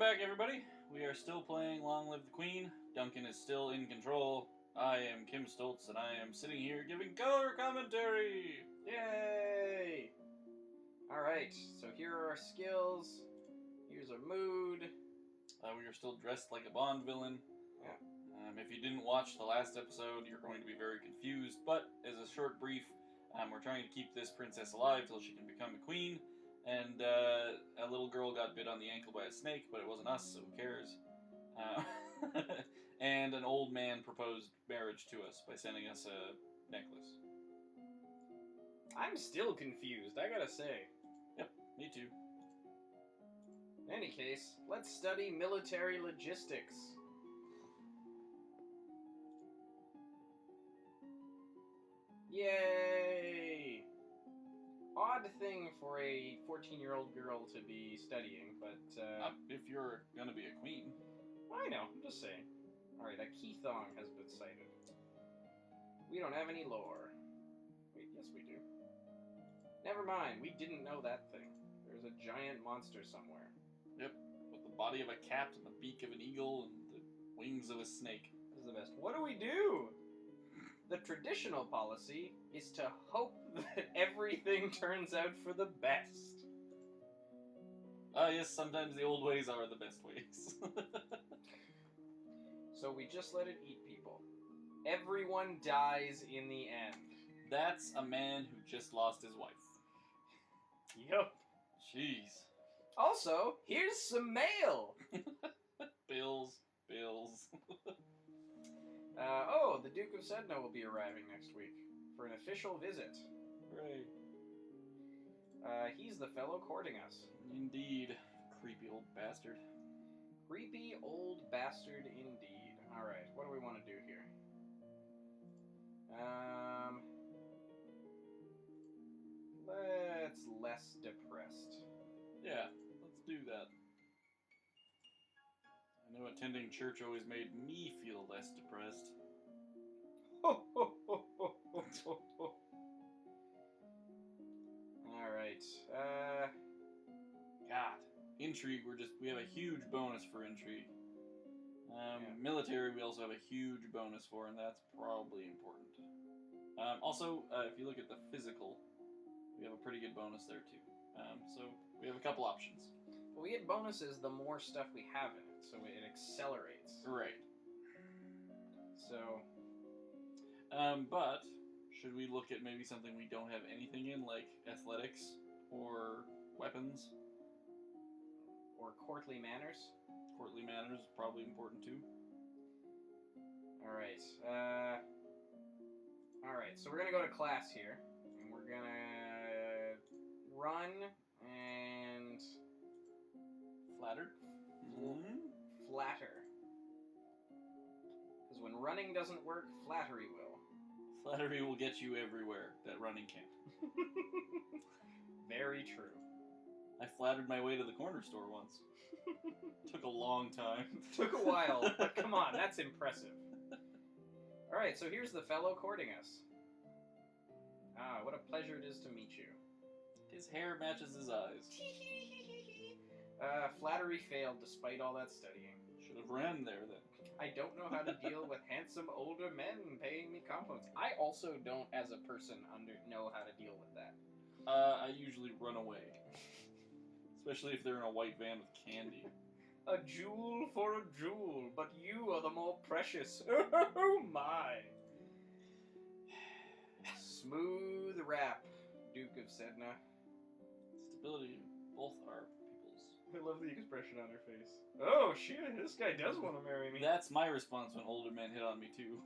back, everybody. We are still playing Long Live the Queen. Duncan is still in control. I am Kim Stolz, and I am sitting here giving color commentary. Yay! Alright, so here are our skills. Here's our mood. We are still dressed like a Bond villain. Yeah. If you didn't watch the last episode, you're going to be very confused, but as a short brief, we're trying to keep this princess alive till she can become a queen. And a little girl got bit on the ankle by a snake, but it wasn't us, so who cares? And an old man proposed marriage to us by sending us a necklace. I'm still confused, I gotta say. Yep, me too. In any case, let's study military logistics. Yay! Odd thing for a 14-year-old girl to be studying, but If you're gonna be a queen. I know, I'm just saying. Alright, a key thong has been sighted. We don't have any lore. Wait, yes we do. Never mind, we didn't know that thing. There's a giant monster somewhere. Yep, with the body of a cat and the beak of an eagle and the wings of a snake. This is the best. What do we do? The traditional policy is to hope that everything turns out for the best. Yes, sometimes the old ways are the best ways. So we just let it eat people. Everyone dies in the end. That's a man who just lost his wife. Yup. Jeez. Also, here's some mail! Bills. Oh, the Duke of Sedna will be arriving next week for an official visit. Hooray. He's the fellow courting us. Indeed. Creepy old bastard. Creepy old bastard indeed. Alright, what do we want to do here? Let's less depressed. Yeah, let's do that. I know attending church always made me feel less depressed. Alright, God. Intrigue, we have a huge bonus for intrigue. Military we also have a huge bonus for, and that's probably important. Also, if you look at the physical, we have a pretty good bonus there too. So we have a couple options. Well, we get bonuses the more stuff we have in it, so it accelerates. Right. So... but, should we look at maybe something we don't have anything in, like athletics or weapons? Or courtly manners? Courtly manners is probably important too. Alright, alright, so we're gonna go to class here, and we're gonna run and... Flattered? Mm-hmm. Flatter. Because when running doesn't work, flattery will. Flattery will get you everywhere that running can't. Very true. I flattered my way to the corner store once. Took a long time. Took a while, but come on, that's impressive. Alright, so here's the fellow courting us. Ah, what a pleasure it is to meet you. His hair matches his eyes. Flattery failed despite all that studying. Should have ran there then. I don't know how to deal with handsome older men paying me compliments. I also don't, as a person, know how to deal with that. I usually run away. Especially if they're in a white van with candy. A jewel for a jewel, but you are the more precious. Oh my! Smooth rap, Duke of Sedna. Stability of both our peoples. I love the expression on her face. Oh shit, this guy does want to marry me. That's my response when older men hit on me too.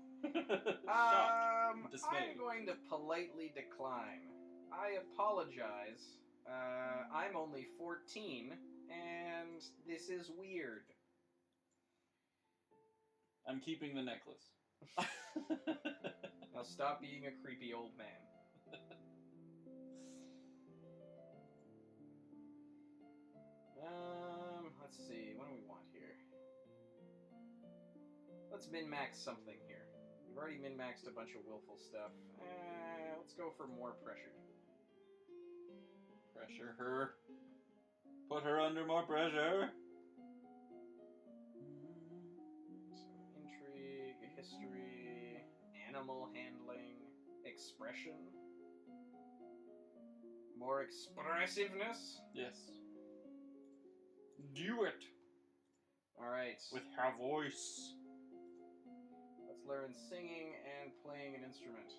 Dismay. I'm going to politely decline. I apologize. I'm only 14, and this is weird. I'm keeping the necklace. Now stop being a creepy old man. Let's see, what do we want here? Let's min-max something here. We've already min-maxed a bunch of willful stuff. Let's go for more pressured. Pressure her. Put her under more pressure. History, animal handling, expression, more expressiveness. Yes. Do it All right. with her voice. Let's learn singing and playing an instrument.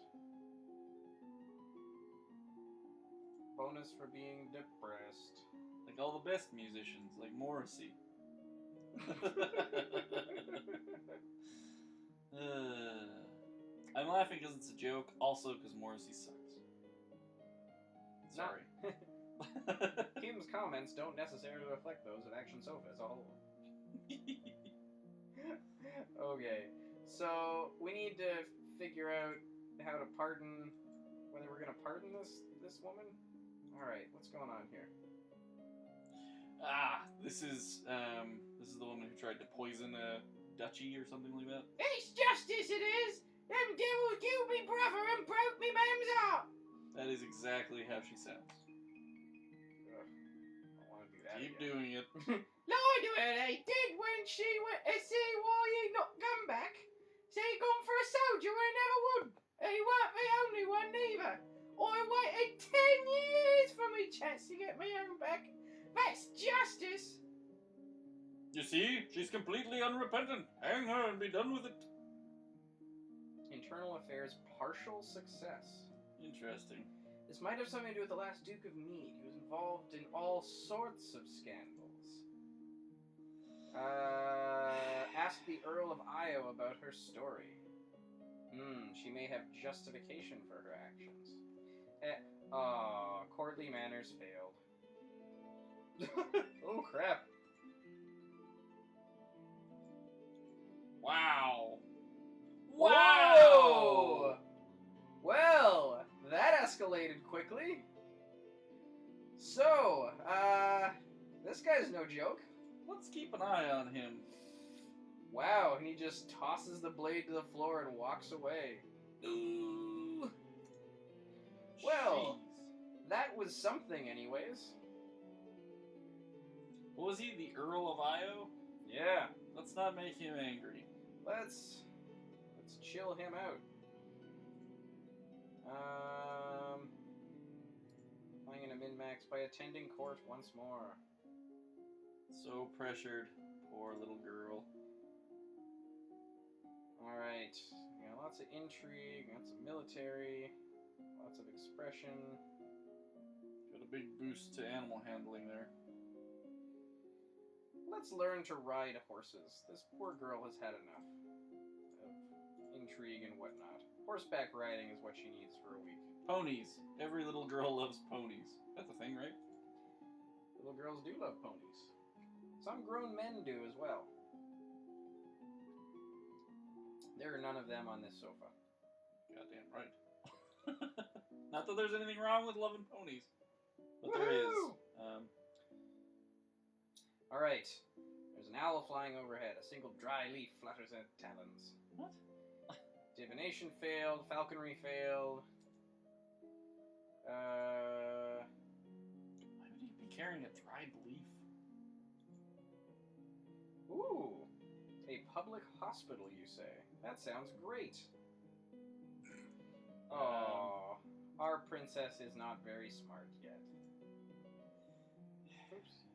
Bonus for being depressed. Like all the best musicians, like Morrissey. I'm laughing because it's a joke, also because Morrissey sucks. Sorry. Kim's comments don't necessarily reflect those of ActionSofa as a whole. Okay, so we need to figure out how to pardon, whether we're gonna pardon this woman. All right, what's going on here? This is the woman who tried to poison a duchy or something like that. It's justice, it is! Them devils killed me brother and broke me mam's heart! That is exactly how she sounds. Ugh, I don't want to do that. Keep again. doing it. Lie to her, they did when she went to see why he not come back. Say he gone for a soldier where he never would. And he weren't the only one neither. I waited 10 years for me chance to get me own back. That's justice. You see, she's completely unrepentant. Hang her and be done with it. Internal affairs partial success. Interesting. This might have something to do with the last Duke of Mead. He was involved in all sorts of scandals. Ask the Earl of Io about her story. She may have justification for her actions. Courtly manners failed. Oh crap. Wow. Whoa! Well, that escalated quickly. So, this guy's no joke. Let's keep an eye on him. Wow, and he just tosses the blade to the floor and walks away. Ooh. Well, Jeez. that was something anyways. What was he, the Earl of Io? Yeah, Let's not make him angry. let's chill him out. I'm gonna min-max by attending court once more. So pressured. Poor little girl. Alright, we got lots of intrigue, lots of military, lots of expression. Got a big boost to animal handling there. Let's learn to ride horses. This poor girl has had enough of intrigue and whatnot. Horseback riding is what she needs for a week. Ponies. Every little girl loves ponies. That's a thing, right? Little girls do love ponies. Some grown men do as well. There are none of them on this sofa. Goddamn right. Not that there's anything wrong with loving ponies, but there is. Woohoo! Alright. There's an owl flying overhead. A single dry leaf flutters at talons. What? Divination failed. Falconry failed. Why would he be carrying a dried leaf? Ooh. A public hospital, you say? That sounds great. Oh, our princess is not very smart yet. Oops.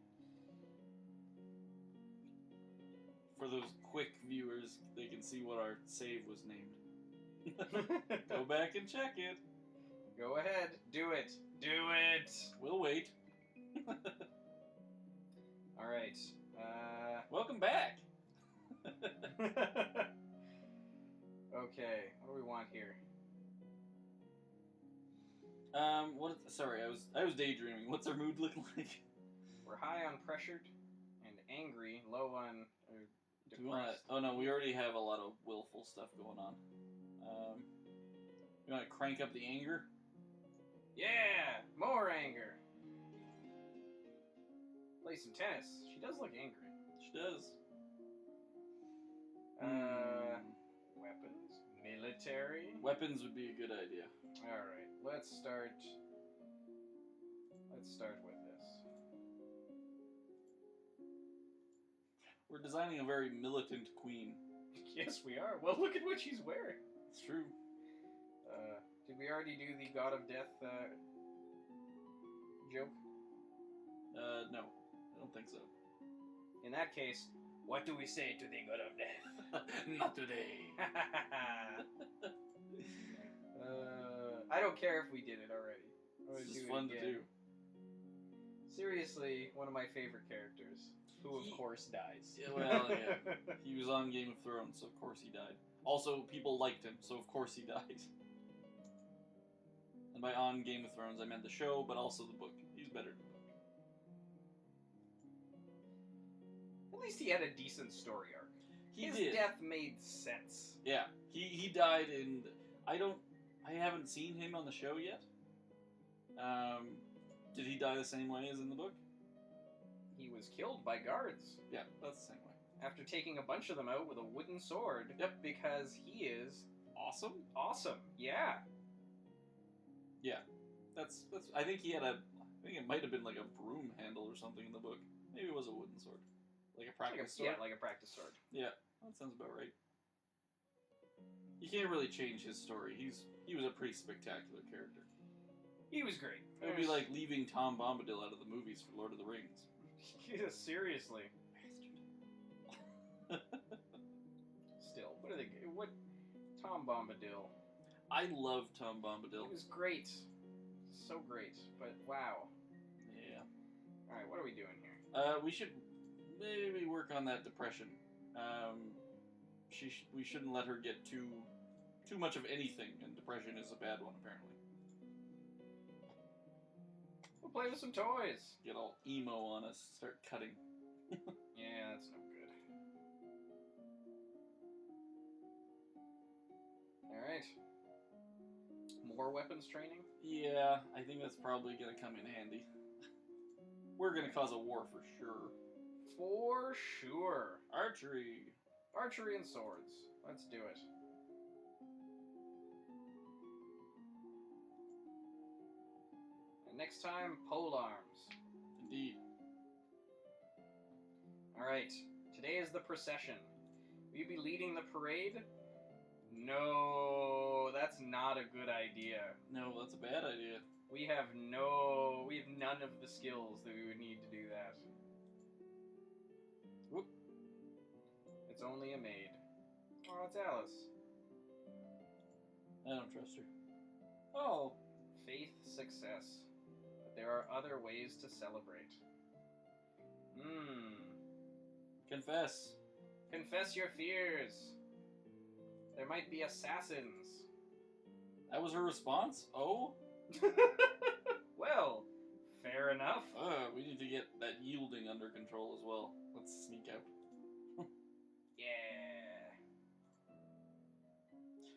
For those quick viewers, they can see what our save was named. Go back and check it. Go ahead. Do it. Do it. We'll wait. All right. Welcome back. Okay. What do we want here? Sorry, I was daydreaming. What's our mood looking like? We're high on pressured and angry, low on Do we wanna, depressed. oh no, we already have a lot of willful stuff going on. You want to crank up the anger? Yeah, more anger. Play some tennis. She does look angry. She does. Weapons, military. Weapons would be a good idea. All right, let's start with this. We're designing a very militant queen. Yes, we are. Well, look at what she's wearing. It's true. Did we already do the God of Death joke? No, I don't think so. In that case, what do we say to the God of Death? Not today. I don't care if we did it already. I'm gonna It's do just it fun to again. do. Seriously, one of my favorite characters, who of course dies. Yeah, well, yeah. He was on Game of Thrones, so of course he died. Also, people liked him, so of course he died. And by on Game of Thrones, I meant the show, but also the book. He's better than the book. At least he had a decent story arc. His death made sense. Yeah, he died in. I haven't seen him on the show yet. Did he die the same way as in the book? He was killed by guards. Yeah, that's the same way. After taking a bunch of them out with a wooden sword. Yep. Because he is Awesome. awesome. Yeah. Yeah, that's. I think he had I think it might have been like a broom handle or something in the book. Maybe it was a wooden sword, like a practice sword. Yeah, like a practice sword. Yeah, that sounds about right. You can't really change his story. He was a pretty spectacular character. He was great. It would be like leaving Tom Bombadil out of the movies for Lord of the Rings. Yeah, seriously. Still, what Tom Bombadil. I love Tom Bombadil. He was great. So great. But wow. Yeah. Alright, what are we doing here? We should maybe work on that depression. We shouldn't let her get too much of anything, and depression is a bad one, apparently. We'll play with some toys. Get all emo on us, start cutting. Yeah, that's no good. Alright. More weapons training? Yeah, I think that's probably gonna come in handy. We're gonna cause a war for sure. For sure. Archery. Archery and swords. Let's do it. And next time, pole arms. Indeed. Alright, today is the procession. Will you be leading the parade? No, that's not a good idea. No, that's a bad idea. We have none of the skills that we would need to do that. Whoop. It's only a maid. Oh, it's Alice. I don't trust her. Oh. Faith, success. But there are other ways to celebrate. Confess. Confess your fears. There might be assassins. That was her response? Oh? Well, fair enough. We need to get that yielding under control as well. Let's sneak out. Yeah.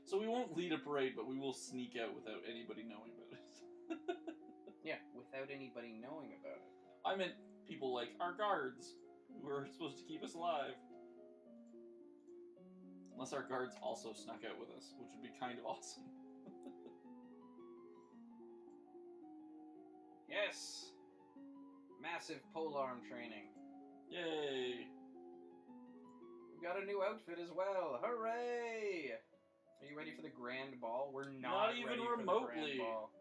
So we won't lead a parade, but we will sneak out without anybody knowing about it. Yeah, without anybody knowing about it. I meant people like our guards, who are supposed to keep us alive. Unless our guards also snuck out with us, which would be kind of awesome. Yes! Massive polearm training. Yay! We've got a new outfit as well. Hooray! Are you ready for the grand ball? We're Not even ready remotely. For the grand ball.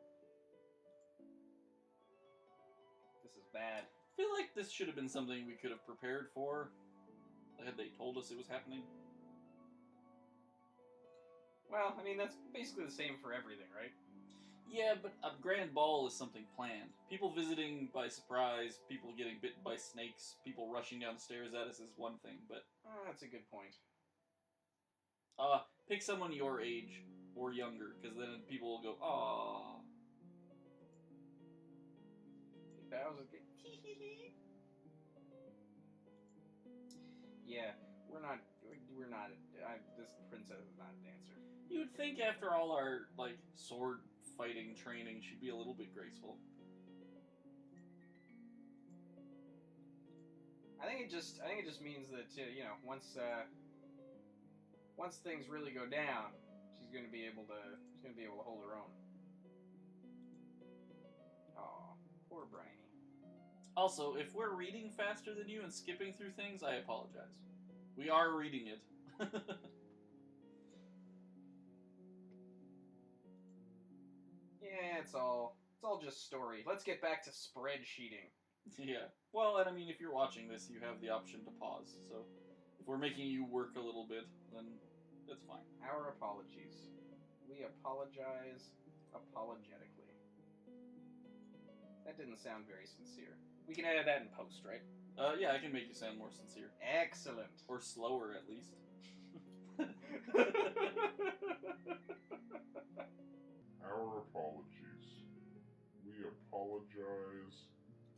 This is bad. I feel like this should have been something we could have prepared for. Had they told us it was happening. Well, I mean, that's basically the same for everything, right? Yeah, but a grand ball is something planned. People visiting by surprise, people getting bitten by snakes, people rushing down the stairs at us is one thing, but... that's a good point. Pick someone your age or younger, because then people will go, aww. That was a good... Yeah, this princess is not a dancer. You would think after all our, like, sword fighting training, she'd be a little bit graceful. I think it just means that, you know, once things really go down, she's gonna be able to hold her own. Aw, poor Bryony. Also, if we're reading faster than you and skipping through things, I apologize. We are reading it. Yeah, it's all just story. Let's get back to spreadsheeting. Yeah. Well, and I mean, if you're watching this, you have the option to pause. So, if we're making you work a little bit, then that's fine. Our apologies. We apologize apologetically. That didn't sound very sincere. We can edit that in post, right? Yeah, I can make you sound more sincere. Excellent. Or slower, at least. Our apologies. We apologize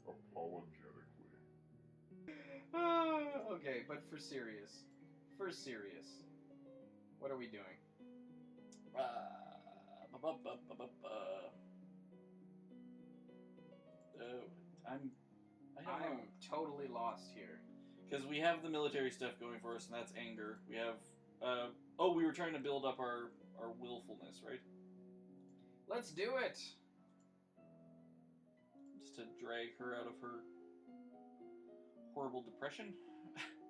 apologetically. Okay, but for serious. What are we doing? I'm totally lost here. Because we have the military stuff going for us, and that's anger. We have, we were trying to build up our willfulness, right? Let's do it! Just to drag her out of her horrible depression.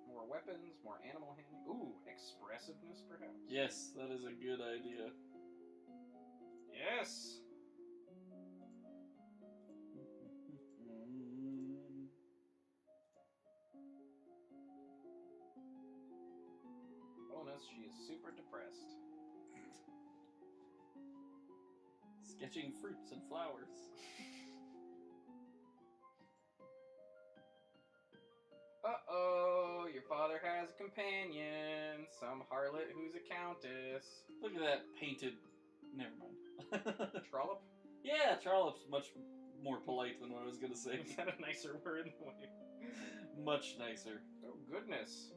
More weapons, more animal handling. Ooh, expressiveness, perhaps? Yes, that is a good idea. Yes! Bonus, she is super depressed. Sketching fruits and flowers. Uh-oh, your father has a companion, some harlot who's a countess. Look at that painted... Never mind. Trollop? Yeah, trollop's much more polite than what I was going to say. Is that a nicer word? Much nicer. Oh, goodness.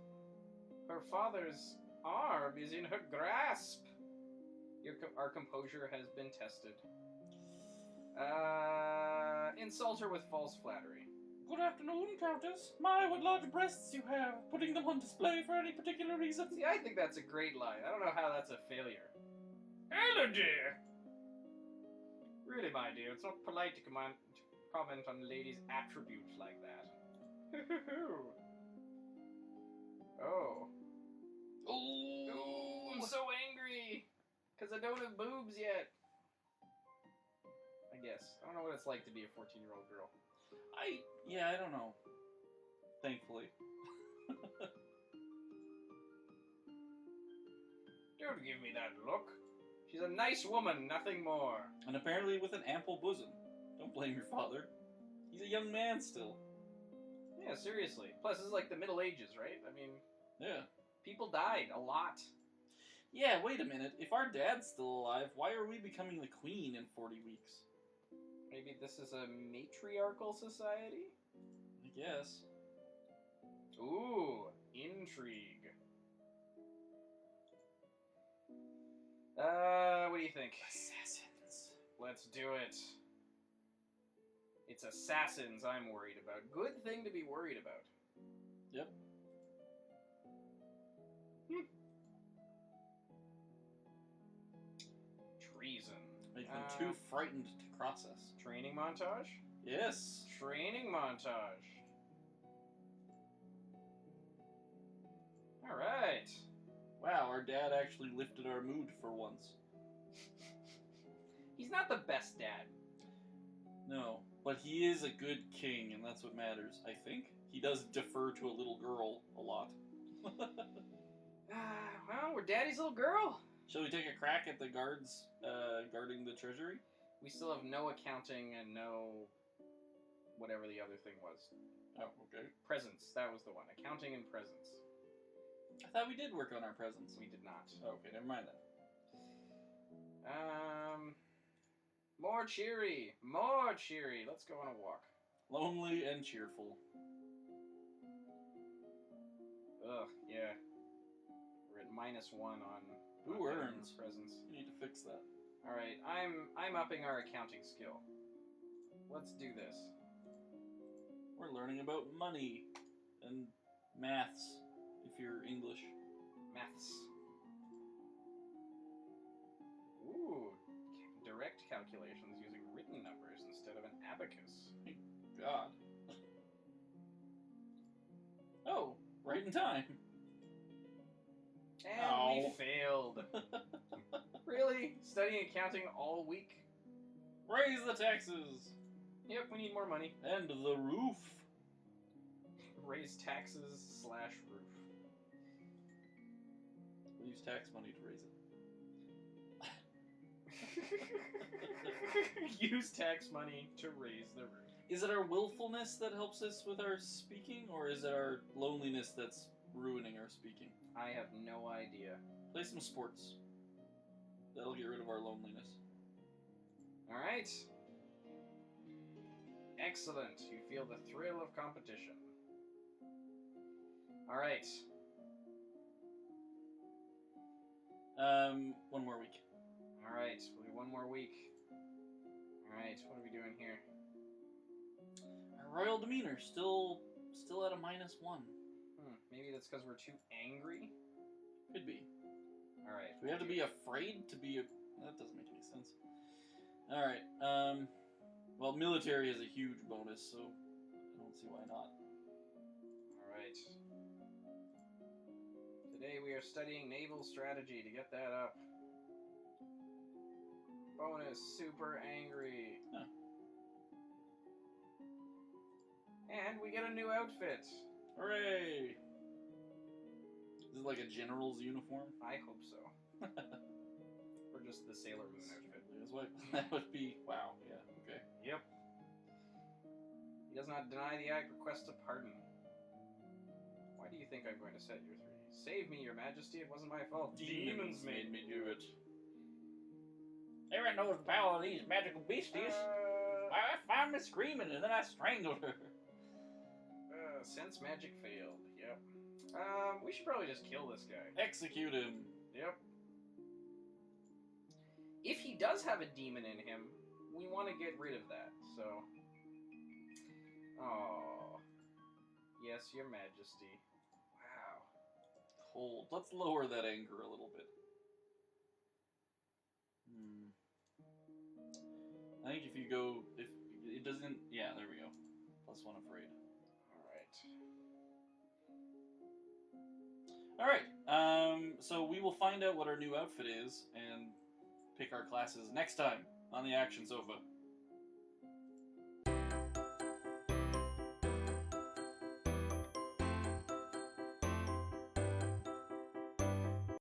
Her father's arm is in her grasp. Our composure has been tested. Insult her with false flattery. Good afternoon, Countess. My, what large breasts you have. Putting them on display for any particular reason? See, I think that's a great line. I don't know how that's a failure. Hello, dear. Really, my dear, it's not polite to comment on a lady's attributes like that. Oh. Ooh, I'm so angry. Because I don't have boobs yet. I guess. I don't know what it's like to be a 14-year-old girl. I don't know. Thankfully. Don't give me that look. She's a nice woman, nothing more. And apparently with an ample bosom. Don't blame your father. He's a young man still. Yeah, seriously. Plus, this is like the Middle Ages, right? I mean... Yeah. People died. A lot. Yeah, wait a minute. If our dad's still alive, why are we becoming the queen in 40 weeks? Maybe this is a matriarchal society? I guess. Ooh, intrigue. What do you think? Assassins. Let's do it. It's assassins I'm worried about. Good thing to be worried about. Yep. Treason. Make them too frightened to cross us. Training montage? Yes. Training montage. Alright. Wow, our dad actually lifted our mood for once. He's not the best dad. No, but he is a good king, and that's what matters, I think. He does defer to a little girl a lot. Well, we're daddy's little girl. Shall we take a crack at the guards guarding the treasury? We still have no accounting and no... whatever the other thing was. Oh, okay. Presence, that was the one. Accounting and presence. I thought we did work on our presents. We did not. Okay, never mind that. More cheery. More cheery. Let's go on a walk. Lonely and cheerful. Ugh, yeah. We're at -1 on... Who earns? Presence. You need to fix that. Alright, I'm upping our accounting skill. Let's do this. We're learning about money and maths, if you're English. Maths. Ooh, direct calculations using written numbers instead of an abacus. Thank God. Oh, right in time. failed. Really? Studying accounting all week? Raise the taxes! Yep, we need more money. And the roof. Raise taxes / roof. We use tax money to raise it. Use tax money to raise the roof. Is it our willfulness that helps us with our speaking, or is it our loneliness that's ruining our speaking? I have no idea. Play some sports. That'll get rid of our loneliness. Alright. Excellent. You feel the thrill of competition. Alright. One more week. Alright, we'll do one more week. Alright, what are we doing here? Our royal demeanor still at a -1. Maybe that's because we're too angry? Could be. Alright. Do we have to be afraid to be a... That doesn't make any sense. Alright, well, military is a huge bonus, so I don't see why not. Alright. Today we are studying naval strategy to get that up. Bonus, super angry. Huh. And we get a new outfit. Hooray! Is it like a general's uniform? I hope so. Or just the Sailor Moon outfit. That's what, that would be... Wow, yeah, okay. Yep. He does not deny the act, requests a pardon. Why do you think I'm going to set your 3? Save me, your majesty, it wasn't my fault. Demons made me do it. Everyone knows the power of these magical beasties. I found me screaming and then I strangled her. Sense magic failed. Yep. We should probably just kill this guy. Execute him. Yep. If he does have a demon in him, we want to get rid of that, so... Oh. Yes, your majesty. Wow. Hold. Let's lower that anger a little bit. I think if you go... If it doesn't... Yeah, there we go. +1 afraid. Alright, so we will find out what our new outfit is and pick our classes next time on the Action Sofa.